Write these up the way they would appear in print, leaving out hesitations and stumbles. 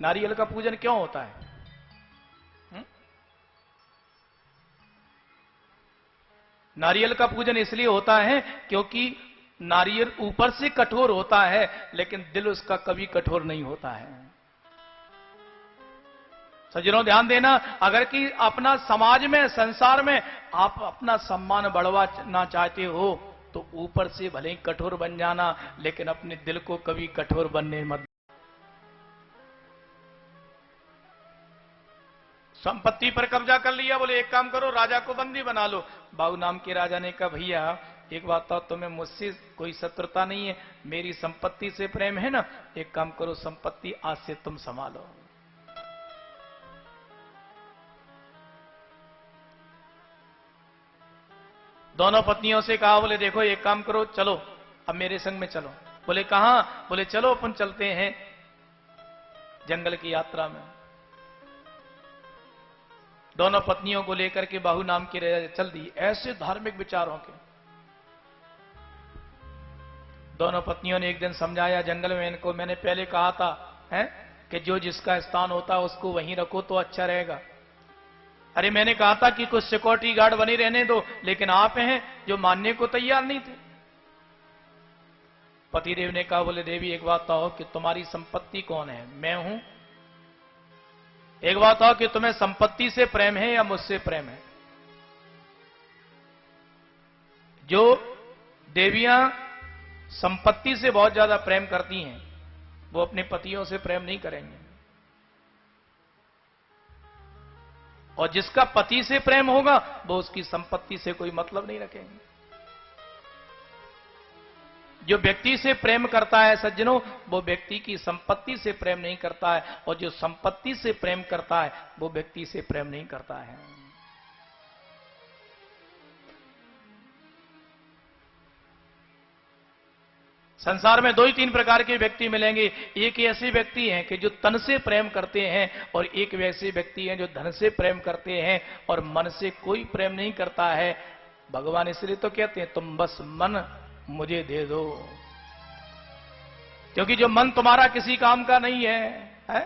नारियल का पूजन क्यों होता है? नारियल का पूजन इसलिए होता है क्योंकि नारियल ऊपर से कठोर होता है लेकिन दिल उसका कभी कठोर नहीं होता है। सज्जनों ध्यान देना, अगर कि अपना समाज में, संसार में आप अपना सम्मान बढ़वाना चाहते हो तो ऊपर से भले ही कठोर बन जाना, लेकिन अपने दिल को कभी कठोर बनने मत। संपत्ति पर कब्जा कर लिया, बोले एक काम करो राजा को बंदी बना लो। बाबू नाम के राजा ने कहा भैया एक बात तो, तुम्हें मुझसे कोई शत्रुता नहीं है, मेरी संपत्ति से प्रेम है ना, एक काम करो संपत्ति आज से तुम संभालो। दोनों पत्नियों से कहा, बोले देखो एक काम करो, चलो अब मेरे संग में चलो। बोले कहां? बोले चलो अपन चलते हैं जंगल की यात्रा में। दोनों पत्नियों को लेकर के बाहू नाम की राजा चल दी, ऐसे धार्मिक विचारों के। दोनों पत्नियों ने एक दिन समझाया जंगल में इनको, मैंने पहले कहा था है कि जो जिसका स्थान होता है उसको वहीं रखो तो अच्छा रहेगा। अरे मैंने कहा था कि कुछ सिक्योरिटी गार्ड बने रहने दो, लेकिन आप हैं जो मानने को तैयार नहीं थे। पतिदेव ने कहा, बोले देवी एक बात तो कि तुम्हारी संपत्ति कौन है? मैं हूं। एक बात हो कि तुम्हें संपत्ति से प्रेम है या मुझसे प्रेम है? जो देवियां संपत्ति से बहुत ज्यादा प्रेम करती हैं वो अपने पतियों से प्रेम नहीं करेंगे, और जिसका पति से प्रेम होगा वो उसकी संपत्ति से कोई मतलब नहीं रखेंगे। जो व्यक्ति से प्रेम करता है सज्जनों, वो व्यक्ति की संपत्ति से प्रेम नहीं करता है, और जो संपत्ति से प्रेम करता है वो व्यक्ति से प्रेम नहीं करता है। संसार में 2 ही 3 प्रकार के व्यक्ति मिलेंगे। एक ऐसे व्यक्ति हैं कि जो तन से प्रेम करते हैं, और एक वैसे व्यक्ति हैं जो धन से प्रेम करते हैं और मन से कोई प्रेम नहीं करता है। भगवान इसलिए तो कहते हैं तुम बस मन मुझे दे दो, क्योंकि जो मन तुम्हारा किसी काम का नहीं है?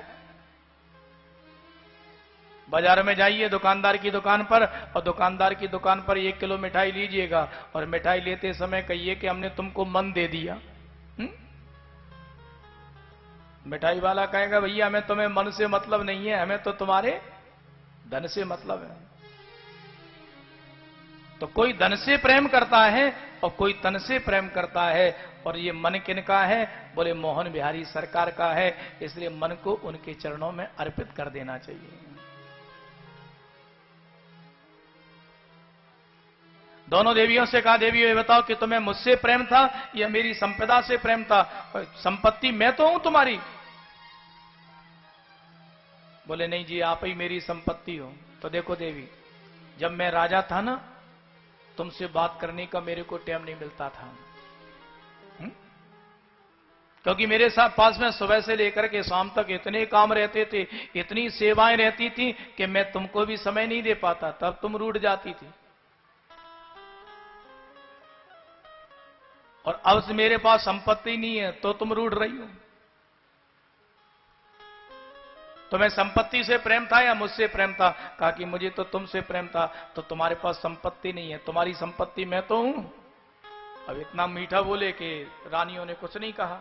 बाजार में जाइए दुकानदार की दुकान पर, और दुकानदार की दुकान पर 1 किलो मिठाई लीजिएगा, और मिठाई लेते समय कहिए कि हमने तुमको मन दे दिया। मिठाई वाला कहेगा भैया हमें तुम्हें मन से मतलब नहीं है, हमें तो तुम्हारे धन से मतलब है। तो कोई धन से प्रेम करता है और कोई तन से प्रेम करता है, और ये मन किनका है? बोले मोहन बिहारी सरकार का है। इसलिए मन को उनके चरणों में अर्पित कर देना चाहिए। दोनों देवियों से कहा, देवी ये बताओ कि तुम्हें मुझसे प्रेम था या मेरी संपदा से प्रेम था? संपत्ति मैं तो हूं तुम्हारी। बोले नहीं जी आप ही मेरी संपत्ति हो। तो देखो देवी, जब मैं राजा था ना, तुमसे बात करने का मेरे को टाइम नहीं मिलता था, क्योंकि मेरे साथ पास में सुबह से लेकर के शाम तक इतने काम रहते थे, इतनी सेवाएं रहती थी कि मैं तुमको भी समय नहीं दे पाता, तब तुम रूठ जाती थी। और अब से मेरे पास संपत्ति नहीं है तो तुम रूठ रही हो। तुम्हें संपत्ति से प्रेम था या मुझसे प्रेम था? कहा कि मुझे तो तुमसे प्रेम था। तो तुम्हारे पास संपत्ति नहीं है, तुम्हारी संपत्ति मैं तो हूं। अब इतना मीठा बोले कि रानियों ने कुछ नहीं कहा।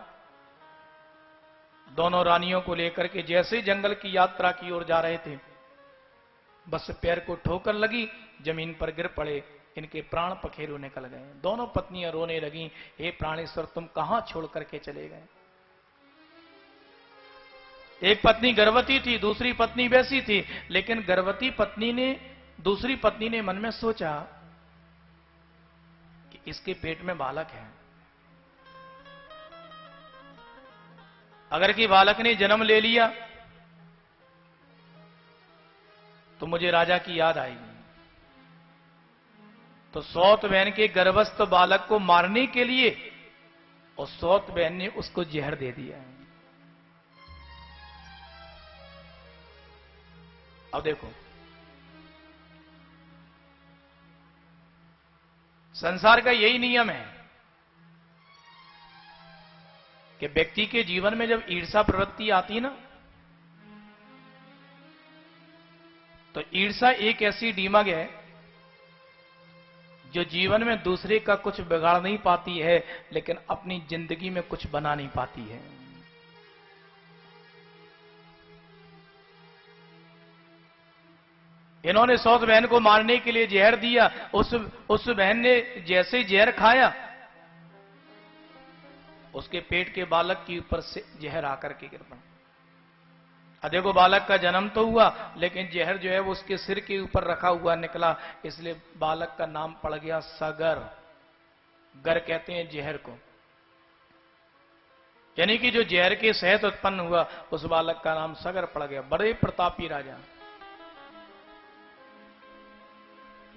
दोनों रानियों को लेकर के जैसे जंगल की यात्रा की ओर जा रहे थे, बस पैर को ठोकर लगी, जमीन पर गिर पड़े, इनके प्राण पखेरु निकल गए। दोनों पत्नियां रोने लगी, हे प्राणेश्वर तुम कहां छोड़ करके चले गए? एक पत्नी गर्भवती थी, दूसरी पत्नी वैसी थी, लेकिन गर्भवती पत्नी ने, दूसरी पत्नी ने मन में सोचा कि इसके पेट में बालक है, अगर कि बालक ने जन्म ले लिया तो मुझे राजा की याद आएगी। तो सौत बहन के गर्भस्थ बालक को मारने के लिए और सौत बहन ने उसको जहर दे दिया है। अब देखो, संसार का यही नियम है कि व्यक्ति के जीवन में जब ईर्ष्या प्रवृत्ति आती है ना, ईर्षा एक ऐसी डीमक है जो जीवन में दूसरे का कुछ बिगाड़ नहीं पाती है, लेकिन अपनी जिंदगी में कुछ बना नहीं पाती है। इन्होंने सौत बहन को मारने के लिए जहर दिया। उस बहन ने जैसे जहर खाया, उसके पेट के बालक के ऊपर से जहर आकर के गिर पड़ा। देखो, बालक का जन्म तो हुआ, लेकिन जहर जो है वो उसके सिर के ऊपर रखा हुआ निकला, इसलिए बालक का नाम पड़ गया सगर। गर कहते हैं जहर को, यानी कि जो जहर के सहत उत्पन्न हुआ, उस बालक का नाम सगर पड़ गया। बड़े प्रतापी राजा,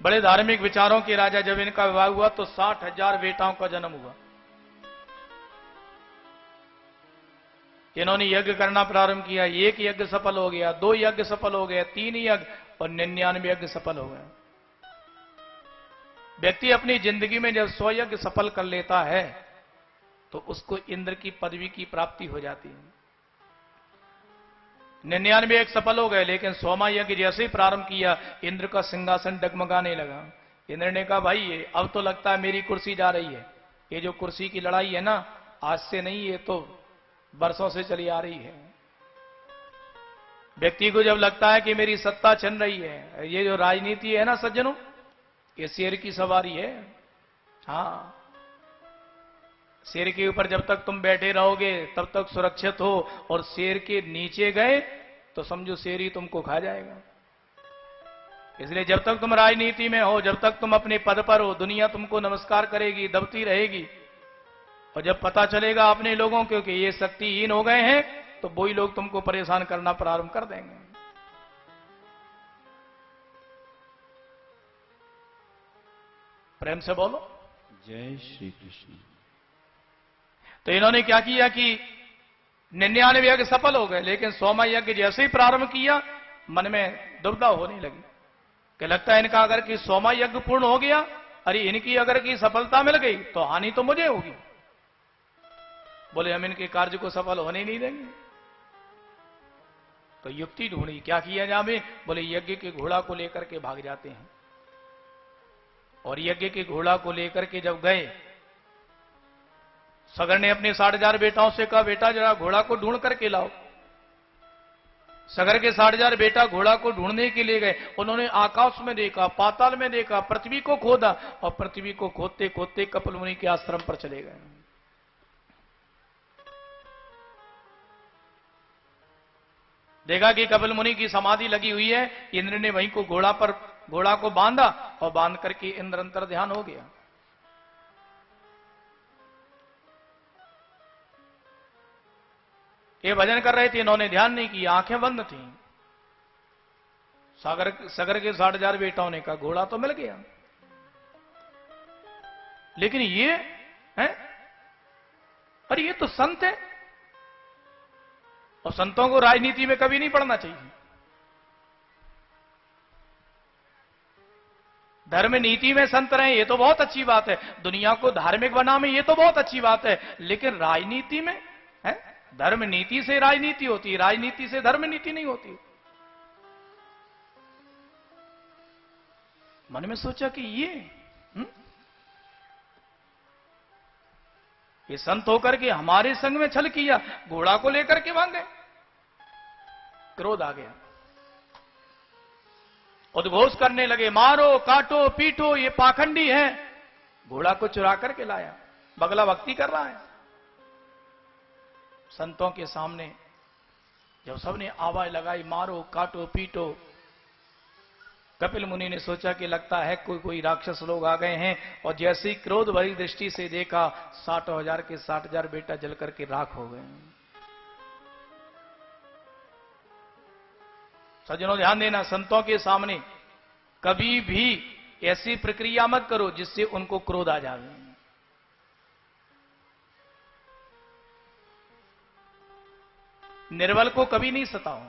बड़े धार्मिक विचारों के राजा। जब इनका विवाह हुआ तो 60,000 बेटाओं का जन्म हुआ। इन्होंने यज्ञ करना प्रारंभ किया। 1 यज्ञ सफल हो गया, 2 यज्ञ सफल हो गए, 3 यज्ञ और 99 यज्ञ सफल हो गए। व्यक्ति अपनी जिंदगी में जब 100 यज्ञ सफल कर लेता है तो उसको इंद्र की पदवी की प्राप्ति हो जाती है। 99 यज्ञ सफल हो गए, लेकिन 100वां यज्ञ जैसे ही प्रारंभ किया, इंद्र का सिंहासन डगमगाने लगा। इंद्र ने कहा, भाई ये अब तो लगता है मेरी कुर्सी जा रही है। ये जो कुर्सी की लड़ाई है ना, आज से नहीं, ये तो बरसों से चली आ रही है। व्यक्ति को जब लगता है कि मेरी सत्ता छिन रही है, ये जो राजनीति है ना सज्जनों, ये शेर की सवारी है। हाँ, शेर के ऊपर जब तक तुम बैठे रहोगे तब तक सुरक्षित हो, और शेर के नीचे गए तो समझो शेर ही तुमको खा जाएगा। इसलिए जब तक तुम राजनीति में हो, जब तक तुम अपने पद पर हो, दुनिया तुमको नमस्कार करेगी, दबती रहेगी। और जब पता चलेगा अपने लोगों को कि ये शक्तिहीन हो गए हैं, तो वही लोग तुमको परेशान करना प्रारंभ कर देंगे। प्रेम से बोलो जय श्री कृष्ण। तो इन्होंने क्या किया कि 99 यज्ञ सफल हो गए, लेकिन 100वां यज्ञ जैसे ही प्रारंभ किया, मन में दुविधा होने लगी कि लगता है इनका अगर कि 100वां यज्ञ पूर्ण हो गया, अरे इनकी अगर की सफलता मिल गई तो हानि तो मुझे होगी। बोले हम इनके कार्य को सफल होने नहीं देंगे। तो युक्ति ढूंढी, क्या किया जाए। बोले यज्ञ के घोड़ा को लेकर के भाग जाते हैं। और यज्ञ के घोड़ा को लेकर के जब गए, सगर ने अपने 60,000 बेटाओं से कहा, बेटा जरा घोड़ा को ढूंढ करके लाओ। सगर के 60,000 बेटा घोड़ा को ढूंढने के लिए गए। उन्होंने आकाश में देखा, पाताल में देखा, पृथ्वी को खोदा, और पृथ्वी को खोदते खोदते कपिल मुनि के आश्रम पर चले गए। देखा कि कपिल मुनि की समाधि लगी हुई है। इंद्र ने वहीं को घोड़ा को बांधा, और बांध करके इंद्र अंतर ध्यान हो गया। ये भजन कर रहे थे, इन्होंने ध्यान नहीं किया, आंखें बंद थी। सगर के 60,000 बेटाओं ने कहा घोड़ा तो मिल गया, लेकिन ये है, अरे ये तो संत है, और संतों को राजनीति में कभी नहीं पड़ना चाहिए। धर्म नीति में संत रहे, ये तो बहुत अच्छी बात है। दुनिया को धार्मिक बनावे, ये तो बहुत अच्छी बात है। लेकिन राजनीति में है, धर्म नीति से राजनीति होती है, राजनीति से धर्म नीति नहीं होती। मन में सोचा कि ये संत होकर के हमारे संग में छल किया, घोड़ा को लेकर के भाग गए। क्रोध आ गया, उद्घोष करने लगे, मारो काटो पीटो, ये पाखंडी है। घोड़ा को चुरा करके लाया, बगला भक्ति कर रहा है। संतों के सामने जब सबने आवाज लगाई, मारो काटो पीटो, कपिल मुनि ने सोचा कि लगता है कोई राक्षस लोग आ गए हैं, और जैसे ही क्रोध भरी दृष्टि से देखा, 60,000 के 60,000 बेटा जल करके राख हो गए। सज्जनों ध्यान देना, संतों के सामने कभी भी ऐसी प्रक्रिया मत करो जिससे उनको क्रोध आ जाए। निर्बल को कभी नहीं सताओ,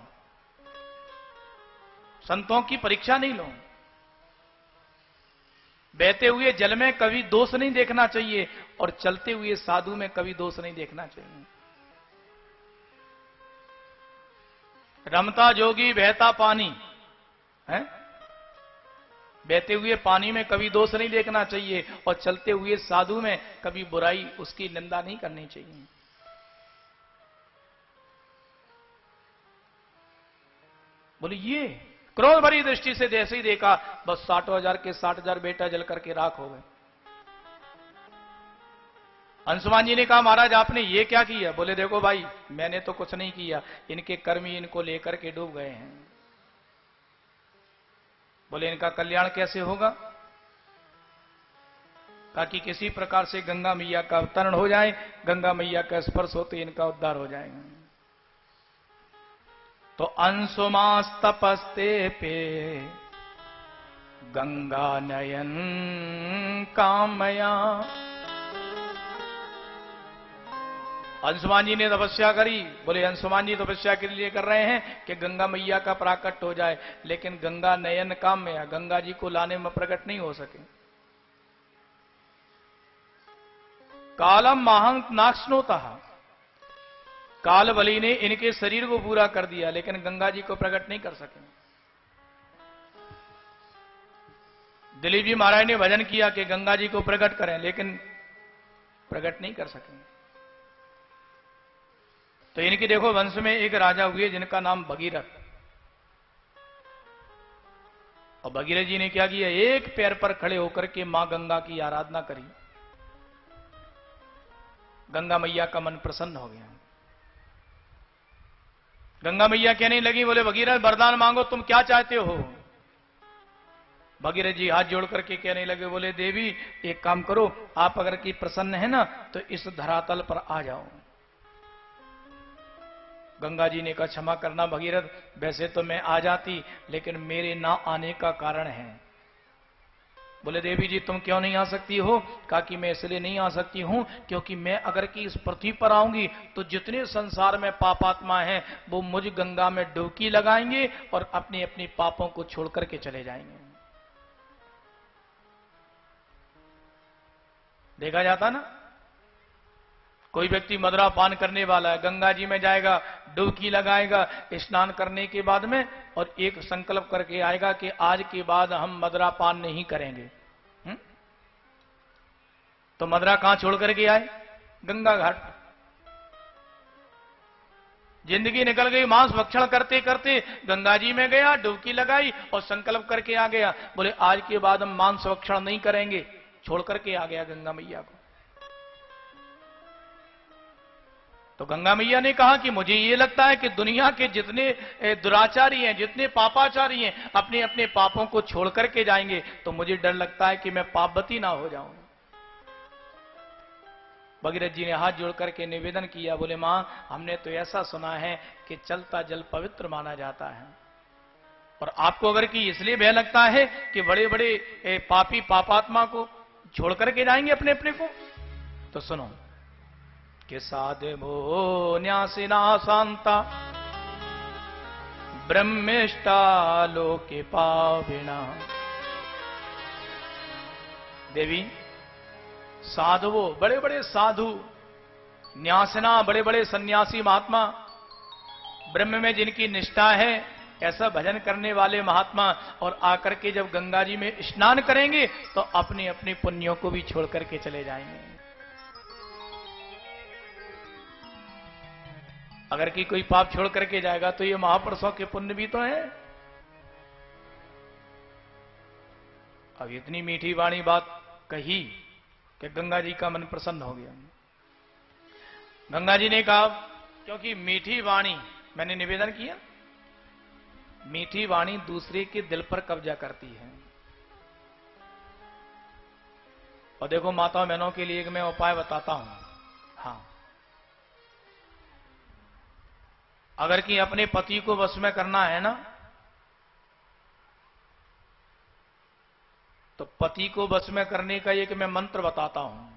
संतों की परीक्षा नहीं लो। बहते हुए जल में कभी दोष नहीं देखना चाहिए, और चलते हुए साधु में कभी दोष नहीं देखना चाहिए। रमता जोगी बहता पानी है, बहते हुए पानी में कभी दोष नहीं देखना चाहिए और चलते हुए साधु में कभी बुराई, उसकी निंदा नहीं करनी चाहिए। बोले ये क्रोध भरी दृष्टि से जैसे ही देखा, बस 60,000 के 60,000 बेटा जल करके राख हो गए। अंशुमान जी ने कहा महाराज आपने ये क्या किया? बोले देखो भाई मैंने तो कुछ नहीं किया, इनके कर्म ही इनको लेकर के डूब गए हैं। बोले इनका कल्याण कैसे होगा? ताकि किसी प्रकार से गंगा मैया का अवतरण हो जाए, गंगा मैया का स्पर्श होते इनका उद्धार हो जाएगा। तो अंशुमास तपस्ते पे गंगा नयन कामया। अंशुमान जी ने तपस्या करी। बोले अंशुमान जी तपस्या के लिए कर रहे हैं कि गंगा मैया का प्राकट हो जाए, लेकिन गंगा नयन कामया, गंगा जी को लाने में प्रकट नहीं हो सके। कालम महं नाक्ष्णोता, काल बलि ने इनके शरीर को पूरा कर दिया, लेकिन गंगा जी को प्रकट नहीं कर सके। दिलीप जी महाराज ने भजन किया कि गंगा जी को प्रकट करें, लेकिन प्रकट नहीं कर सके। तो इनकी देखो वंश में एक राजा हुए जिनका नाम भगीरथ। और भगीरथ जी ने क्या किया? एक पैर पर खड़े होकर के मां गंगा की आराधना करी। गंगा मैया का मन प्रसन्न हो गया। गंगा मैया कहने लगी, बोले भगीरथ वरदान मांगो, तुम क्या चाहते हो? भगीरथ जी हाथ जोड़ करके कहने लगे, बोले देवी एक काम करो, आप अगर की प्रसन्न है ना तो इस धरातल पर आ जाओ। गंगा जी ने कहा क्षमा करना भगीरथ, वैसे तो मैं आ जाती, लेकिन मेरे ना आने का कारण है। बोले देवी जी तुम क्यों नहीं आ सकती हो? कहा कि मैं इसलिए नहीं आ सकती हूं क्योंकि मैं अगर कि इस पृथ्वी पर आऊंगी तो जितने संसार में पापात्मा हैं वो मुझ गंगा में डुबकी लगाएंगे और अपने अपने पापों को छोड़ करके चले जाएंगे। देखा जाता ना, कोई व्यक्ति मदरा पान करने वाला है, गंगा जी में जाएगा, डुबकी लगाएगा स्नान करने के बाद में, और एक संकल्प करके आएगा कि आज के बाद हम मदरा पान नहीं करेंगे। तो मदरा कहां छोड़ करके आए? गंगा घाट। जिंदगी निकल गई, मांस भक्षण करते करते गंगा जी में गया, डुबकी लगाई और संकल्प करके आ गया। बोले आज के बाद हम मांस भक्षण नहीं करेंगे, छोड़ करके आ गया गंगा मैया को। तो गंगा मैया ने कहा कि मुझे ये लगता है कि दुनिया के जितने दुराचारी हैं, जितने पापाचारी हैं, अपने अपने पापों को छोड़ करके जाएंगे, तो मुझे डर लगता है कि मैं पापवती ना हो जाऊं। भगीरथ जी ने हाथ जोड़ करके निवेदन किया, बोले मां हमने तो ऐसा सुना है कि चलता जल पवित्र माना जाता है, और आपको अगर कि इसलिए भय लगता है कि बड़े बड़े पापी पापात्मा को छोड़ करके जाएंगे अपने अपने को, तो सुनो कि साधवो न्यासिना शांता ब्रह्मेष्टा लोके पाविना। देवी साधवो, बड़े बड़े साधु, न्यासिना बड़े बड़े सन्यासी महात्मा, ब्रह्म में जिनकी निष्ठा है, ऐसा भजन करने वाले महात्मा, और आकर के जब गंगा जी में स्नान करेंगे तो अपने अपने पुण्यों को भी छोड़ करके चले जाएंगे। अगर कि कोई पाप छोड़ करके जाएगा तो ये महापुरुषों के पुण्य भी तो है। अब इतनी मीठी वाणी बात कही कि गंगा जी का मन प्रसन्न हो गया। गंगा जी ने कहा क्योंकि मीठी वाणी, मैंने निवेदन किया, मीठी वाणी दूसरे के दिल पर कब्जा करती है। और देखो माताओं बहनों के लिए एक मैं उपाय बताता हूं। हाँ, अगर कि अपने पति को वश में करना है ना, तो पति को वश में करने का एक मैं मंत्र बताता हूं।